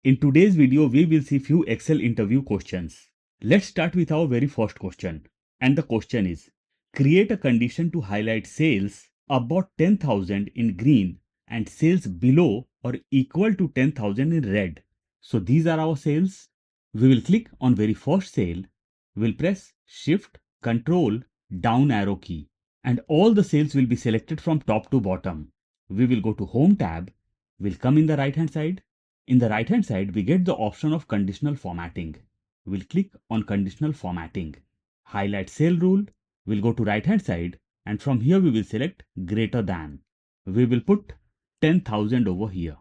In today's video, we will see few Excel interview questions. Let's start with our very first question. And the question is, create a condition to highlight sales above 10,000 in green and sales below or equal to 10,000 in red. So these are our sales. We will click on very first sale. We'll press Shift, Control, down arrow key. And all the sales will be selected from top to bottom. We will go to Home tab. We'll come in the right hand side. In the right hand side, we get the option of conditional formatting. We'll click on conditional formatting. Highlight cell rule. We'll go to right hand side and from here we will select greater than. We will put 10,000 over here.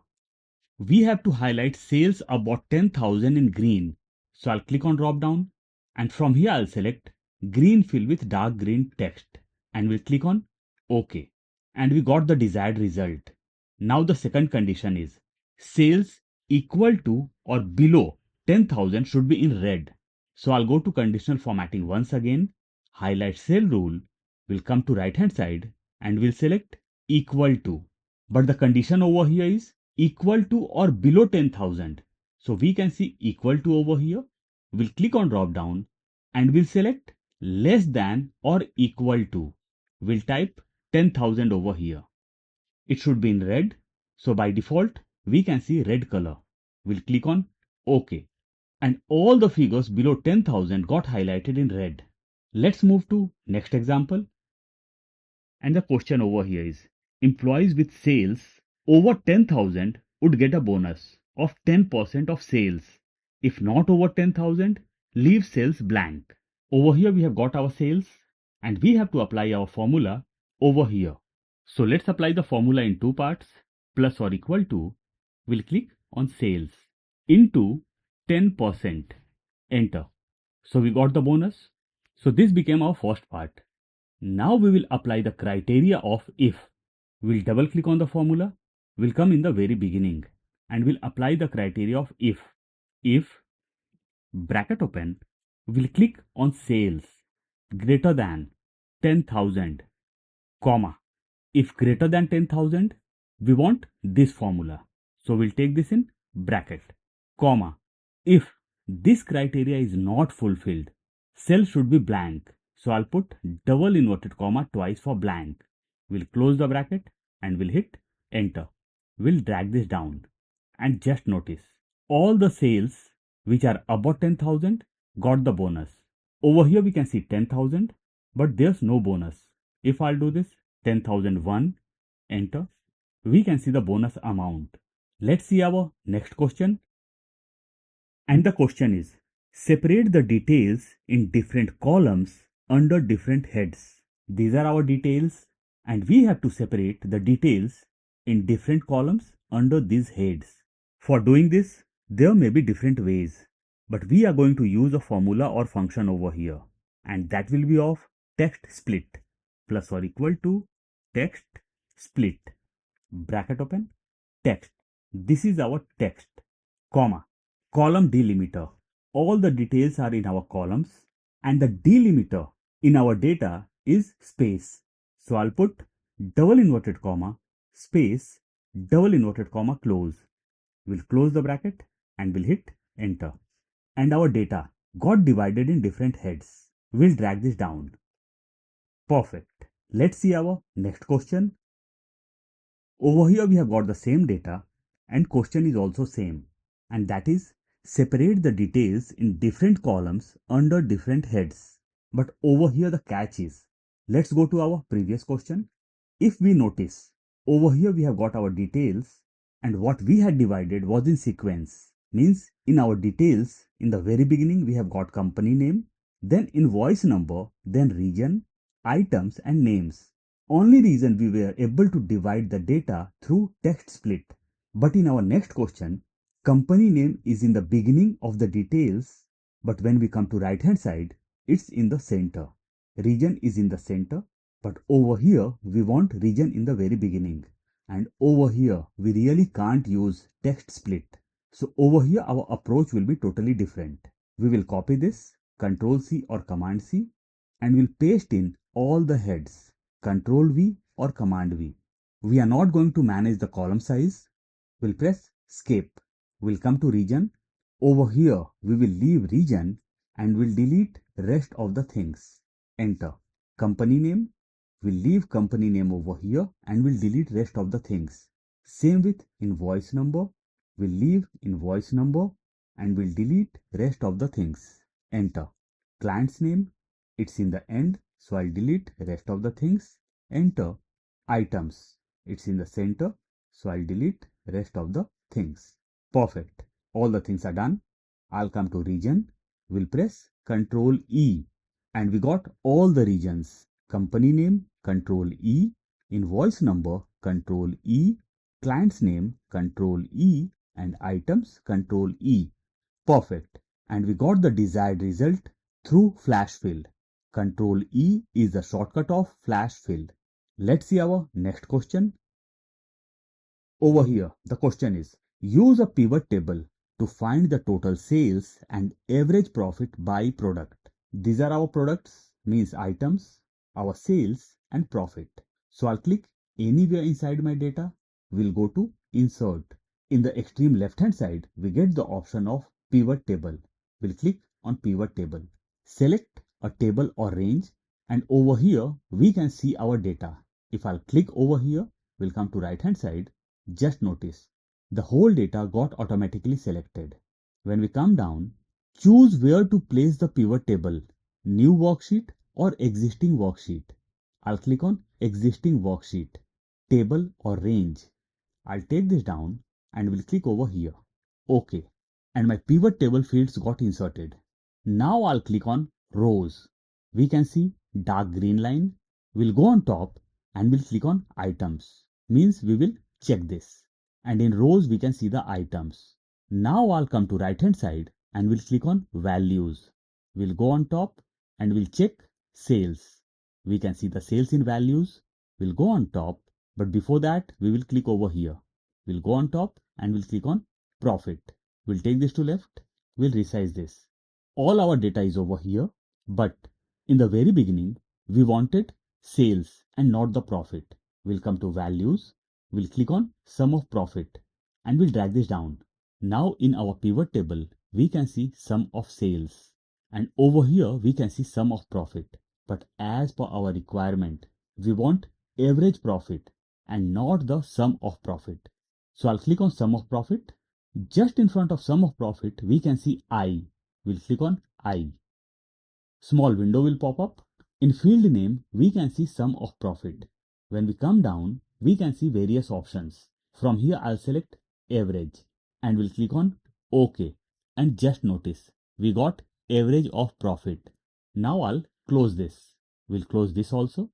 We have to highlight sales about 10,000 in green. So I'll click on drop down and from here I'll select green fill with dark green text and we'll click on OK. And we got the desired result. Now the second condition is sales equal to or below 10,000 should be in red. So I'll go to conditional formatting once again, highlight cell rule, we'll come to right hand side and we'll select equal to. But the condition over here is equal to or below 10,000. So we can see equal to over here. We'll click on drop down and we'll select less than or equal to. We'll type 10,000 over here. It should be in red. So by default, we can see red color. We'll click on OK. And all the figures below 10,000 got highlighted in red. Let's move to next example. And the question over here is, employees with sales over 10,000 would get a bonus of 10% of sales. If not over 10,000, leave sales blank. Over here we have got our sales and we have to apply our formula over here. So let's apply the formula in two parts, plus or equal to. We'll click on sales into 10%. Enter. So we got the bonus. So this became our first part. Now we will apply the criteria of if. We'll double click on the formula. We'll come in the very beginning and we'll apply the criteria of if. If bracket open, we'll click on sales greater than 10,000, comma. If greater than 10,000, we want this formula. So we'll take this in bracket, comma. If this criteria is not fulfilled, cell should be blank. So I'll put double inverted comma twice for blank. We'll close the bracket and we'll hit enter. We'll drag this down and just notice all the sales which are above 10,000 got the bonus. Over here we can see 10,000, but there's no bonus. If I'll do this 10,001, enter, we can see the bonus amount. Let's see our next question. And the question is, separate the details in different columns under different heads. These are our details and we have to separate the details in different columns under these heads. For doing this, there may be different ways, but we are going to use a formula or function over here, and that will be of TextSplit plus or equal to TextSplit bracket open text. This is our text, comma, column delimiter. All the details are in our columns and the delimiter in our data is space. So I'll put double inverted comma, space, double inverted comma, close. We'll close the bracket and we'll hit enter. And our data got divided in different heads. We'll drag this down. Perfect. Let's see our next question. Over here we have got the same data and question is also same. And that is, separate the details in different columns under different heads. But over here the catch is, let's go to our previous question. If we notice, over here we have got our details and what we had divided was in sequence. Means in our details, in the very beginning we have got company name, then invoice number, then region, items and names. Only reason we were able to divide the data through TextSplit. But in our next question, company name is in the beginning of the details, but when we come to right hand side, it's in the center. Region is in the center, but over here we want region in the very beginning. And over here we really can't use TextSplit. So over here our approach will be totally different. We will copy this, Ctrl C or Command C, and we'll paste in all the heads, Ctrl V or Command V. We are not going to manage the column size. We'll press escape. We'll come to region. Over here, we will leave region and we'll delete rest of the things. Enter. Company name. We'll leave company name over here and we'll delete rest of the things. Same with invoice number. We'll leave invoice number and we'll delete rest of the things. Enter. Client's name. It's in the end, so I'll delete rest of the things. Enter. Items. It's in the center, so I'll delete rest of the things. Perfect. All the things are done. I'll come to region. We'll press Ctrl E and we got all the regions. Company name, Ctrl E. Invoice number, Ctrl E. Client's name, Ctrl E. And items, Ctrl E. Perfect. And we got the desired result through FlashFill. Ctrl E is the shortcut of FlashFill. Let's see our next question. Over here, the question is, use a pivot table to find the total sales and average profit by product. These are our products, means items, our sales and profit. So I'll click anywhere inside my data. We'll go to Insert. In the extreme left hand side, we get the option of pivot table. We'll click on pivot table. Select a table or range and over here we can see our data. If I'll click over here, we'll come to right hand side. Just notice, the whole data got automatically selected. When we come down, choose where to place the pivot table, new worksheet or existing worksheet. I'll click on existing worksheet, table or range. I'll take this down and will click over here. OK. And my pivot table fields got inserted. Now I'll click on rows. We can see dark green line. We'll go on top and we'll click on items. Means we will check this. And in rows we can see the items. Now I'll come to right hand side and we'll click on values. We'll go on top and we'll check sales. We can see the sales in values. We'll go on top, but before that we will click over here. We'll go on top and we'll click on profit. We'll take this to left. We'll resize this. All our data is over here, but in the very beginning we wanted sales and not the profit. We'll come to values. We'll click on sum of profit and we'll drag this down. Now in our pivot table, we can see sum of sales and over here we can see sum of profit. But as per our requirement, we want average profit and not the sum of profit. So I'll click on sum of profit. Just in front of sum of profit, we can see I. We'll click on I. Small window will pop up. In field name, we can see sum of profit. When we come down, we can see various options. From here, I'll select average and we'll click on OK. And just notice, we got average of profit. Now I'll close this. We'll close this also.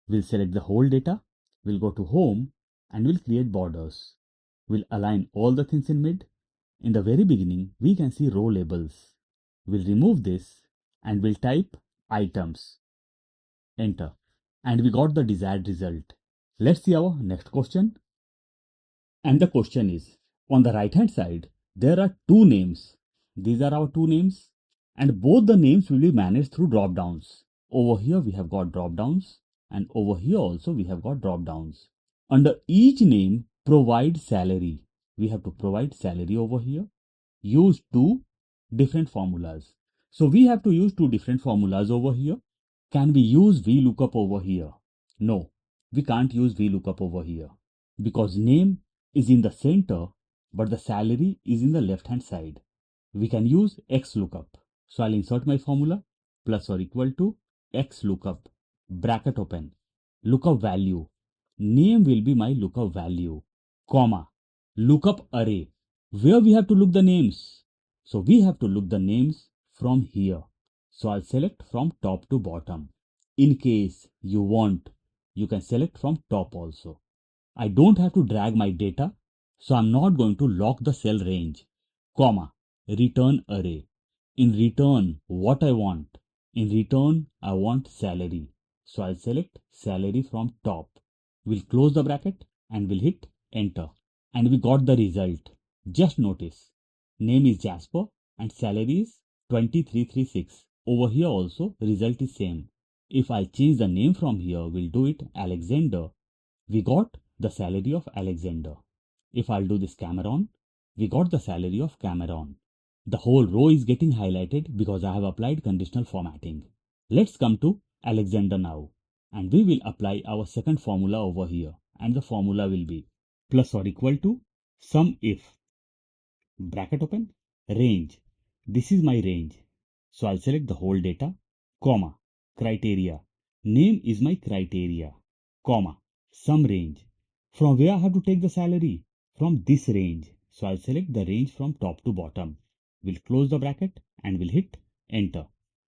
We'll select the whole data. We'll go to home and we'll create borders. We'll align all the things in mid. In the very beginning, we can see row labels. We'll remove this and we'll type items. Enter. And we got the desired result. Let's see our next question. And the question is, on the right hand side, there are two names. These are our two names and both the names will be managed through drop downs. Over here we have got drop downs and over here also we have got drop downs. Under each name, provide salary. We have to provide salary over here. Use two different formulas. So we have to use two different formulas over here. Can we use VLOOKUP over here? No, we can't use VLOOKUP over here because name is in the center, but the salary is in the left hand side. We can use Xlookup. So I'll insert my formula plus or equal to Xlookup, bracket open, lookup value. Name will be my lookup value, comma, lookup array, where we have to look the names. So we have to look the names from here. So I'll select from top to bottom. In case you want, you can select from top also. I don't have to drag my data, so I'm not going to lock the cell range, comma, return array. In return, what I want? In return, I want salary. So I'll select salary from top. We'll close the bracket and we'll hit enter. And we got the result. Just notice, name is Jasper and salary is 2336. Over here also, result is same. If I change the name from here, we'll do it Alexander. We got the salary of Alexander. If I'll do this Cameron, we got the salary of Cameron. The whole row is getting highlighted because I have applied conditional formatting. Let's come to Alexander now, and we will apply our second formula over here, and the formula will be plus or equal to sum if, bracket open, range. This is my range. So I'll select the whole data, comma, criteria. Name is my criteria, comma, sum range. From where I have to take the salary? From this range. So I'll select the range from top to bottom. We'll close the bracket and we'll hit enter.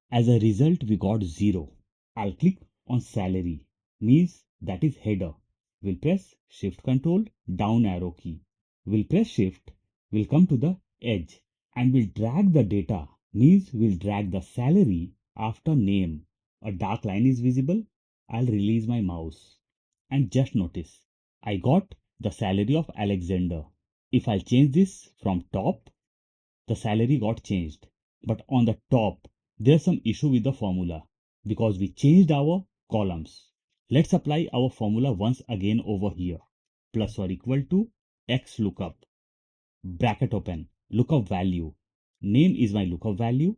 As a result, we got 0. I'll click on salary, means that is header. We'll press shift control down arrow key. We'll press shift, we'll come to the edge and we'll drag the data, means we'll drag the salary after name. A dark line is visible. I'll release my mouse and just notice I got the salary of Alexander. If I change this from top, the salary got changed. But on the top, there's some issue with the formula because we changed our columns. Let's apply our formula once again over here. Plus or equal to Xlookup, bracket open, lookup value. Name is my lookup value,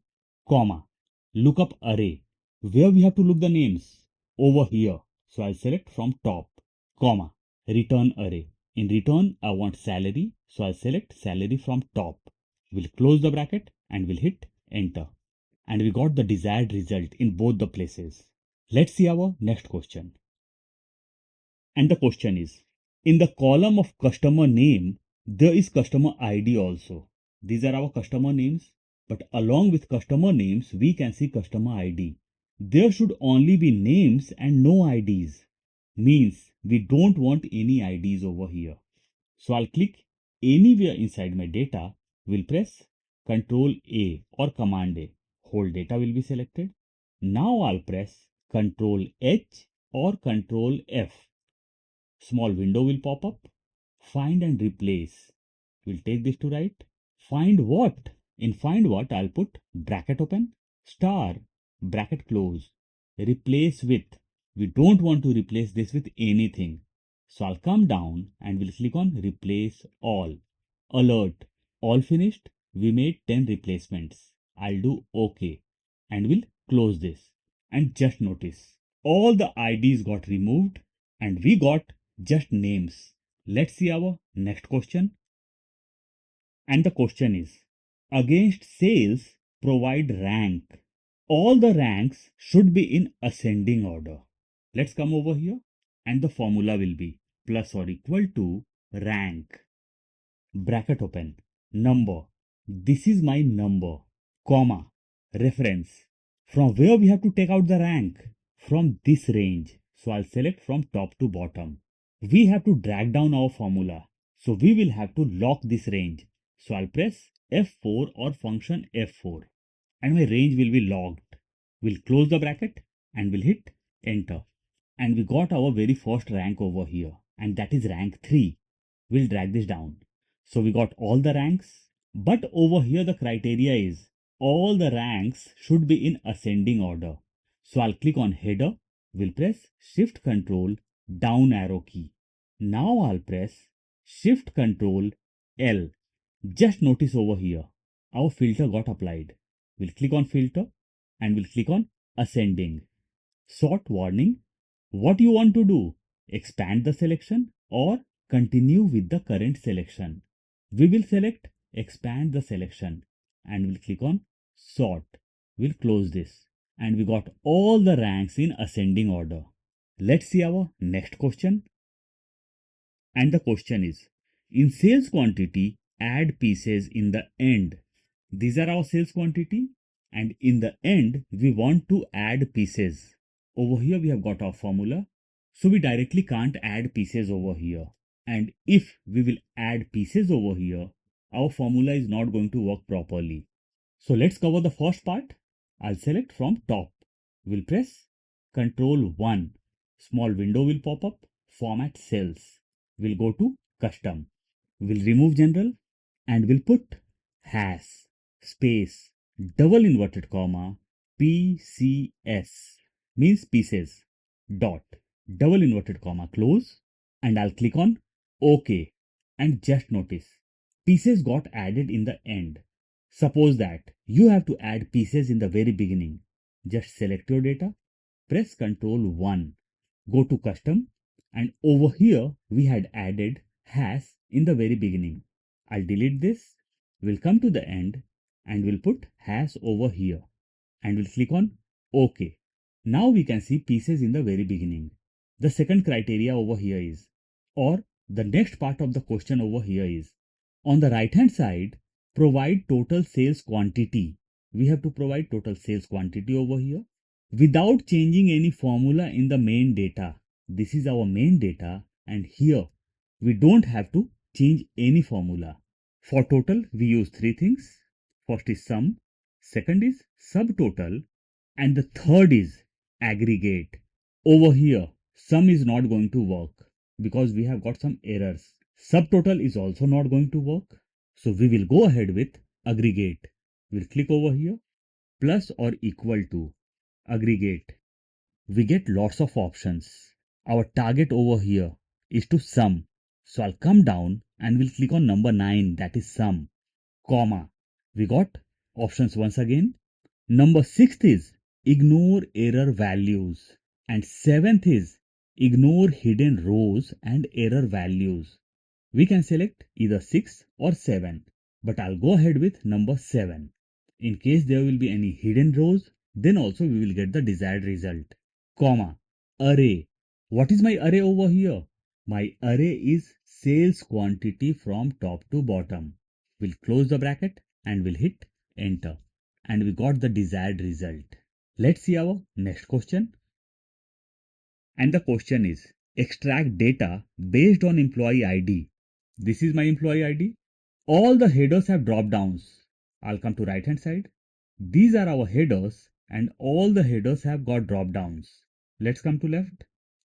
comma, lookup array. Where we have to look the names? Over here. So I'll select from top, comma, return array. In return, I want salary. So I'll select salary from top. We'll close the bracket and we'll hit enter. And we got the desired result in both the places. Let's see our next question. And the question is, in the column of customer name, there is customer ID also. These are our customer names, but along with customer names, we can see customer ID. There should only be names and no IDs. Means we don't want any IDs over here. So I'll click anywhere inside my data, will press Ctrl A or Command A. Whole data will be selected. Now I'll press Ctrl H or Ctrl F. Small window will pop up. Find and replace. We'll take this to right. Find what? In find what, I'll put bracket open, star, bracket close. Replace with. We don't want to replace this with anything. So I'll come down and we'll click on replace all. Alert. All finished. We made 10 replacements. I'll do OK. And we'll close this. And just notice, all the IDs got removed and we got just names. Let's see our next question. And the question is, against sales, provide rank. All the ranks should be in ascending order. Let's come over here and the formula will be plus or equal to rank, bracket open, number. This is my number, comma, reference. From where we have to take out the rank? From this range. So I'll select from top to bottom. We have to drag down our formula. So we will have to lock this range. So I'll press F4 or function F4 and my range will be locked. We'll close the bracket and we'll hit enter. And we got our very first rank over here, and that is rank 3. We'll drag this down. So we got all the ranks, but over here the criteria is all the ranks should be in ascending order. So I'll click on header, we'll press shift control down arrow key. Now I'll press shift control L. Just notice over here, our filter got applied. We'll click on filter and we'll click on ascending. Sort warning. What you want to do? Expand the selection or continue with the current selection. We will select expand the selection and we'll click on sort. We'll close this and we got all the ranks in ascending order. Let's see our next question. And the question is, in sales quantity, add pieces in the end. These are our sales quantity and in the end we want to add pieces. Over here we have got our formula, so we directly can't add pieces over here. And if we will add pieces over here, our formula is not going to work properly. So let's cover the first part. I'll select from top. We'll press Ctrl 1. Small window will pop up. Format cells. We'll go to custom. We'll remove general and we'll put has space double inverted comma PCS, means pieces, dot, double inverted comma close, and I'll click on OK. And just notice, Pieces got added in the end. Suppose that you have to add pieces in the very beginning. Just select your data, press Ctrl 1, go to custom, and over here we had added has in the very beginning. I'll delete this, we'll come to the end and we'll put has over here and we'll click on OK. Now we can see pieces in the very beginning. The second criteria over here is, or the next part of the question over here is, on the right hand side, provide total sales quantity. We have to provide total sales quantity over here without changing any formula in the main data. This is our main data and here we don't have to change any formula. For total, we use three things. First is sum, second is subtotal, and the third is aggregate. Over here, sum is not going to work because we have got some errors. Subtotal is also not going to work. So we will go ahead with aggregate. We'll click over here, plus or equal to aggregate. We get lots of options. Our target over here is to sum. So I'll come down and we'll click on number 9, that is sum, comma. We got options once again. Number 6th is ignore error values. And 7th is ignore hidden rows and error values. We can select either 6 or 7, but I'll go ahead with number 7. In case there will be any hidden rows, then also we will get the desired result. Comma, array. What is my array over here? My array is sales quantity from top to bottom. We'll close the bracket and we'll hit enter. And we got the desired result. Let's see our next question. And the question is, extract data based on employee ID. This is my employee ID. All the headers have drop downs. I'll come to right hand side. These are our headers and all the headers have got drop downs. Let's come to left.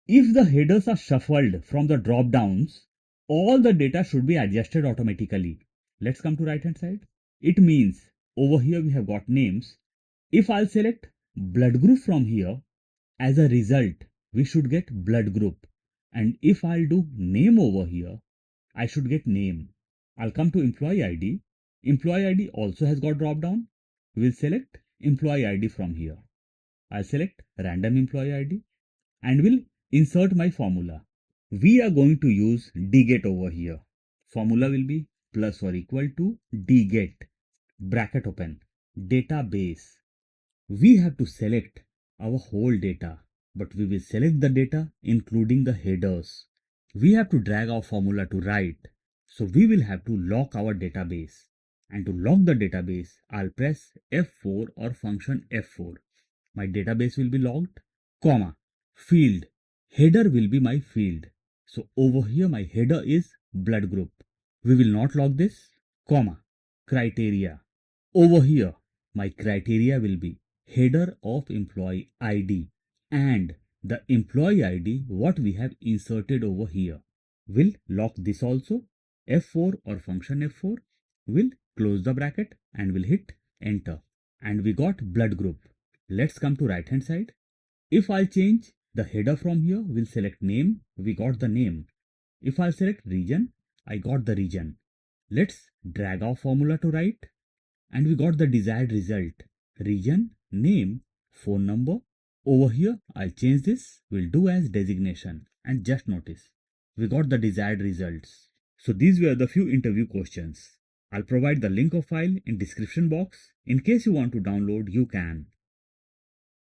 If the headers are shuffled from the drop downs, all the data should be adjusted automatically. Let's come to right hand side. It means over here we have got names. If I'll select blood group from here, as a result, we should get blood group. And if I'll do name over here, I should get name. I'll come to employee ID. Employee ID also has got drop down. We'll select employee ID from here. I'll select random employee ID and will insert my formula. We are going to use DGET over here. Formula will be plus or equal to DGET, bracket open, database. We have to select our whole data, but we will select the data including the headers. We have to drag our formula to right. So we will have to lock our database. And to lock the database, I'll press F4 or function F4. My database will be logged, comma, field. Header will be my field. So over here my header is blood group. We will not log this, comma, criteria. Over here my criteria will be header of employee ID and the employee ID what we have inserted over here. We'll lock this also, F4 or function F4. We'll close the bracket and we'll hit enter. And we got blood group. Let's come to right hand side. If I'll change the header from here, we'll select name. We got the name. If I'll select region, I got the region. Let's drag our formula to right and we got the desired result. Region, name, phone number. Over here, I'll change this. We'll do as designation and just notice we got the desired results. So these were the few interview questions. I'll provide the link of file in description box. In case you want to download, you can.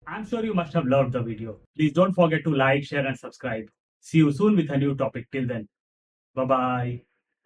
I'm sure you must have loved the video. Please don't forget to like, share and subscribe. See you soon with a new topic. Till then, bye bye.